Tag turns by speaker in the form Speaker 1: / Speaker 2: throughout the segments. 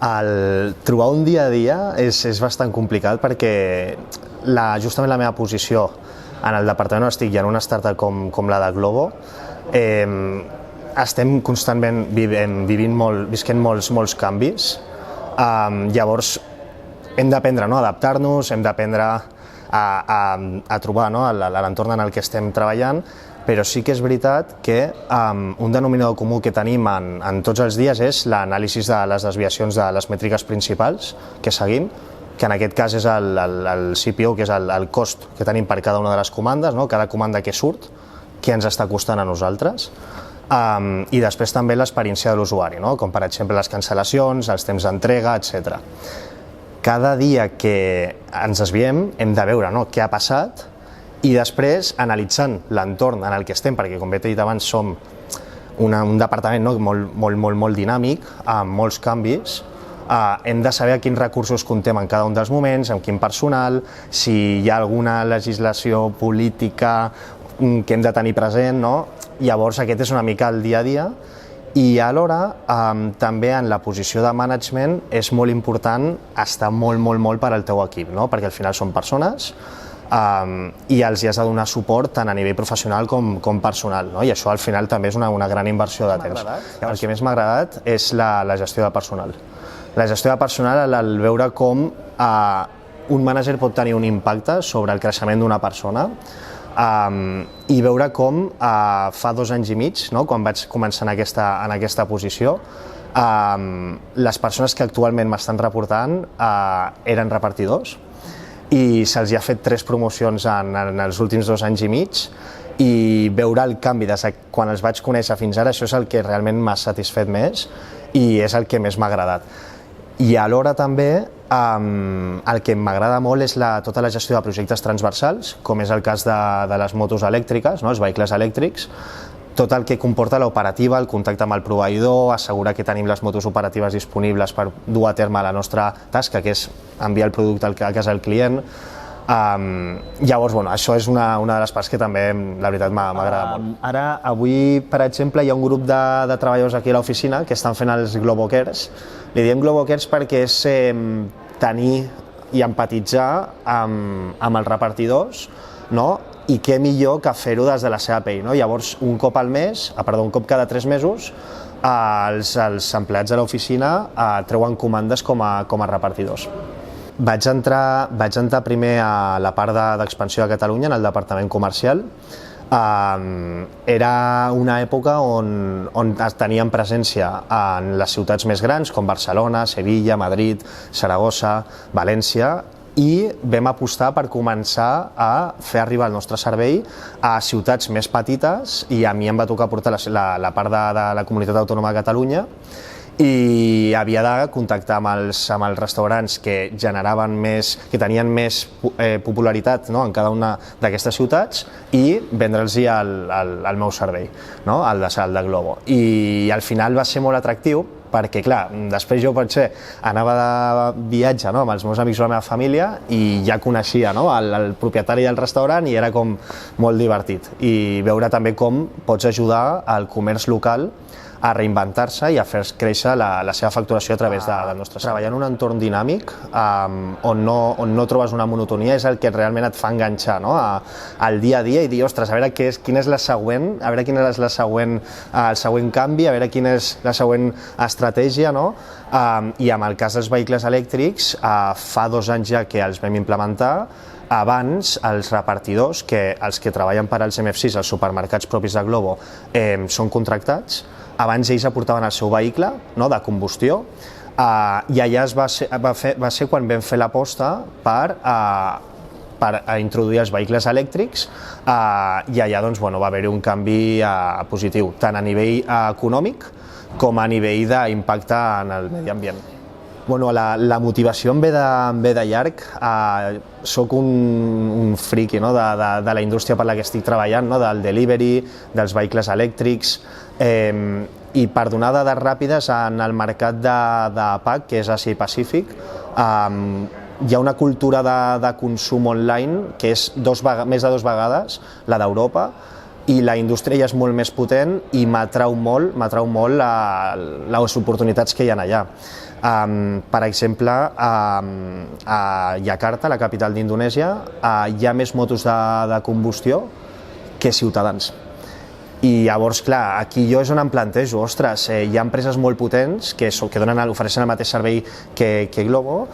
Speaker 1: Trobar un dia a dia és bastant complicat perquè justament la meva posició en el departament on estic i en una startup com la de Glovo, estem constantment visquent molts canvis. Llavors hem d'aprendre a adaptar-nos, hem d'aprendre a trobar l'entorn en el que estem treballant, però sí que és veritat que un denominador comú que tenim en tots els dies és l'anàlisi de les desviacions de les mètriques principals que seguim, que en aquest cas és el CPO, que és el cost que tenim per cada una de les comandes, cada comanda que surt, què ens està costant a nosaltres, i després també l'experiència de l'usuari, com per exemple les cancel·lacions, els temps d'entrega, etc. Cada dia que ens desviem hem de veure què ha passat i després, analitzant l'entorn en el que estem, perquè com bé t'he dit abans som un departament molt dinàmic, amb molts canvis, hem de saber quins recursos comptem en cada un dels moments, amb quin personal, si hi ha alguna legislació política que hem de tenir present, Llavors aquest és una mica el dia a dia. I alhora també en la posició de management és molt important estar molt per al teu equip, perquè al final són persones i els hi has de donar suport tant a nivell professional com personal, i això al final també és una gran inversió de temps. El que més m'ha agradat és la gestió de personal. La gestió de personal, el veure com un mànager pot tenir un impacte sobre el creixement d'una persona, i veure com fa 2 anys i mig, quan vaig començar en aquesta posició, les persones que actualment m'estan reportant eren repartidors i se'ls ha fet 3 promocions en els últims 2 anys i mig, i veure el canvi des de quan els vaig conèixer fins ara, això és el que realment m'ha satisfet més i és el que més m'ha agradat. I alhora també el que m'agrada molt és tota la gestió de projectes transversals, com és el cas de les motos elèctriques, els vehicles elèctrics, tot el que comporta l'operativa, el contacte amb el proveïdor, assegurar que tenim les motos operatives disponibles per dur a terme la nostra tasca, que és enviar el producte a casa del client. Llavors, això és una de les parts que també, la veritat, m'agrada molt. Ara, avui, per exemple, hi ha un grup de treballadors aquí a l'oficina que estan fent els Glovo Cares. Li diem Glovo Cares perquè és tenir i empatitzar amb els repartidors, i què millor que fer-ho des de la seva pell. Llavors, un cop cada 3 mesos, els empleats de l'oficina treuen comandes com a repartidors. Vaig entrar primer a la part d'expansió de Catalunya, en el departament comercial. Era una època on teníem presència en les ciutats més grans, com Barcelona, Sevilla, Madrid, Saragossa, València, i vam apostar per començar a fer arribar el nostre servei a ciutats més petites, i a mi em va tocar portar la part de la Comunitat Autònoma de Catalunya, i havia de contactar amb els restaurants que tenien més popularitat en cada una d'aquestes ciutats i vendre'ls el meu servei, el de Glovo. I al final va ser molt atractiu perquè, clar, després jo potser anava de viatge amb els meus amics o la meva família i ja coneixia el propietari del restaurant i era com molt divertit. I veure també com pots ajudar al comerç local a reinventar-se i a fer créixer la seva facturació a través del nostre servei. Treballar en un entorn dinàmic on no trobes una monotonia és el que realment et fa enganxar al dia a dia i dir, ostres, a veure quina és la següent, a veure quin és el següent canvi, a veure quina és la següent estratègia, i amb el cas dels vehicles elèctrics, fa 2 anys ja que els vam implementar. Abans, els repartidors, els que treballen per als MFCs, els supermercats propis de Glovo, són contractats. Abans ells aportaven el seu vehicle de combustió, i allà va ser quan vam fer l'aposta per introduir els vehicles elèctrics, i allà va haver-hi un canvi positiu, tant a nivell econòmic com a nivell d'impacte en el medi ambient. La motivació em ve de llarg. Soc un friki de la indústria per la que estic treballant, del delivery, dels vehicles elèctrics, i per donar dades ràpides, en el mercat d'APAC, que és Àsia i Pacífic, hi ha una cultura de consum online que és més de 2 vegades la d'Europa. i la indústria ja és molt més potent i m'atrau molt les oportunitats que hi ha allà. Per exemple, a Jakarta, la capital d'Indonèsia, hi ha més motos de combustió que ciutadans. I llavors, clar, aquí jo és on em plantejo, ostres, hi ha empreses molt potents que ofereixen el mateix servei que Glovo,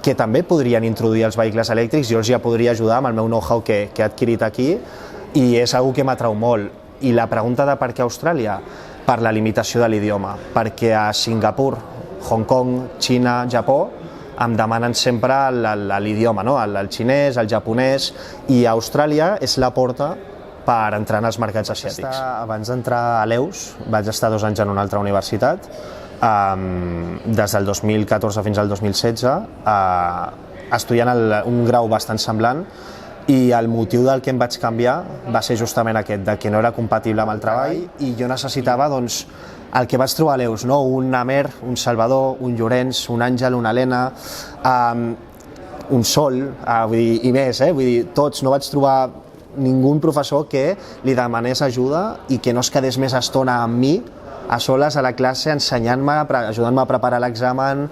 Speaker 1: que també podrien introduir els vehicles elèctrics, jo els ja podria ajudar amb el meu know-how que he adquirit aquí, i és una cosa que m'atrau molt. I la pregunta de per què Austràlia? Per la limitació de l'idioma, perquè a Singapur, Hong Kong, Xina, Japó, em demanen sempre l'idioma, no? El xinès, el japonès, i Austràlia és la porta per entrar en els mercats asiàtics. Abans d'entrar a l'EUS vaig estar 2 anys en una altra universitat, des del 2014 fins al 2016, estudiant un grau bastant semblant, i el motiu del que em vaig canviar va ser justament aquest, de que no era compatible amb el treball i jo necessitava doncs, el que vaig trobar a l'EUS, no? Un Amer, un Salvador, un Llorenç, un Àngel, una Helena, un Sol, i més, vull dir, tots, no vaig trobar ningú professor que li demanés ajuda i que no es quedés més estona amb mi a soles a la classe ensenyant-me, ajudant-me a preparar l'examen,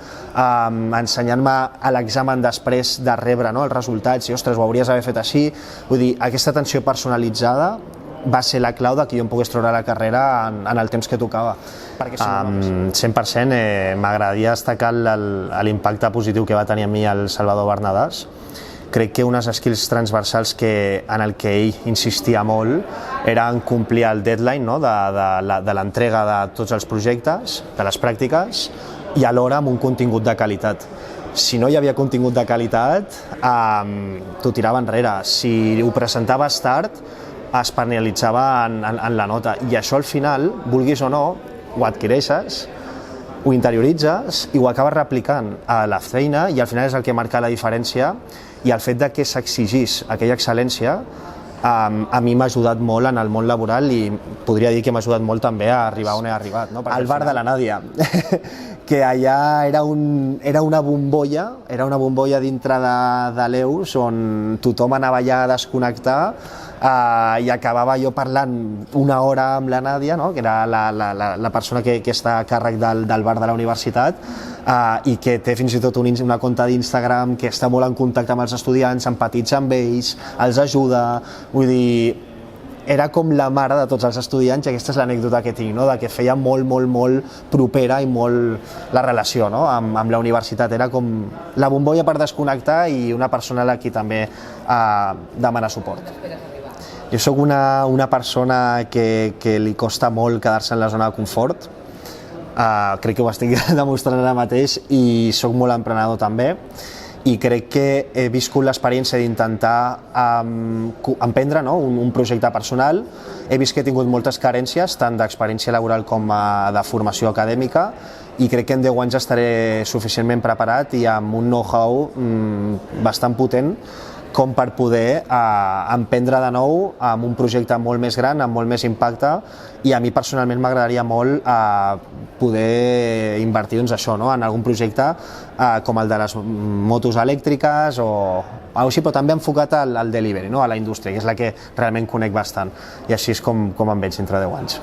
Speaker 1: ensenyant-me a l'examen després de rebre els resultats i ostres, ho hauries d'haver fet així. Vull dir, aquesta atenció personalitzada va ser la clau de que jo em pogués treure la carrera en el temps que tocava. 100% m'agradaria destacar l'impacte positiu que va tenir a mi el Salvador Bernadàs. Crec que unes skills transversals en el que ell insistia molt eren complir el deadline, no? de l'entrega de tots els projectes, de les pràctiques, i alhora amb un contingut de qualitat. Si no hi havia contingut de qualitat, t'ho tirava enrere. Si ho presentaves tard, es penalitzava en la nota. I això al final, vulguis o no, ho adquireixes, ho interioritzes i ho acabes replicant a la feina i al final és el que marca la diferència. I el fet de que s'exigís aquella excel·lència a mi m'ha ajudat molt en el món laboral i podria dir que m'ha ajudat molt també a arribar on he arribat. Al bar de la Nàdia, que allà era una bombolla dintre de l'EUS on tothom anava allà a desconnectar i acabava jo parlant una hora amb la Nàdia, que era la persona que està a càrrec del bar de la universitat, i que té fins i tot una compte d'Instagram que està molt en contacte amb els estudiants, empatitza amb ells, els ajuda, vull dir, era com la mare de tots els estudiants i aquesta és l'anècdota que tinc, de que feia molt propera i molt la relació amb la universitat, era com la bombolla per desconnectar i una persona a qui també demana suport. Jo soc una persona que li costa molt quedar-se en la zona de confort, crec que ho estic demostrant ara mateix i soc molt emprenedor també i crec que he viscut l'experiència d'intentar emprendre un projecte personal. He vist que he tingut moltes carències, tant d'experiència laboral com de formació acadèmica, i crec que en 10 anys estaré suficientment preparat i amb un know-how bastant potent com per poder emprendre de nou amb un projecte molt més gran, amb molt més impacte, i a mi personalment m'agradaria molt poder invertir en algun projecte com el de les motos elèctriques o així, però també enfocat al delivery, a la indústria, que és la que realment conec bastant, i així és com em veig dintre 10 anys.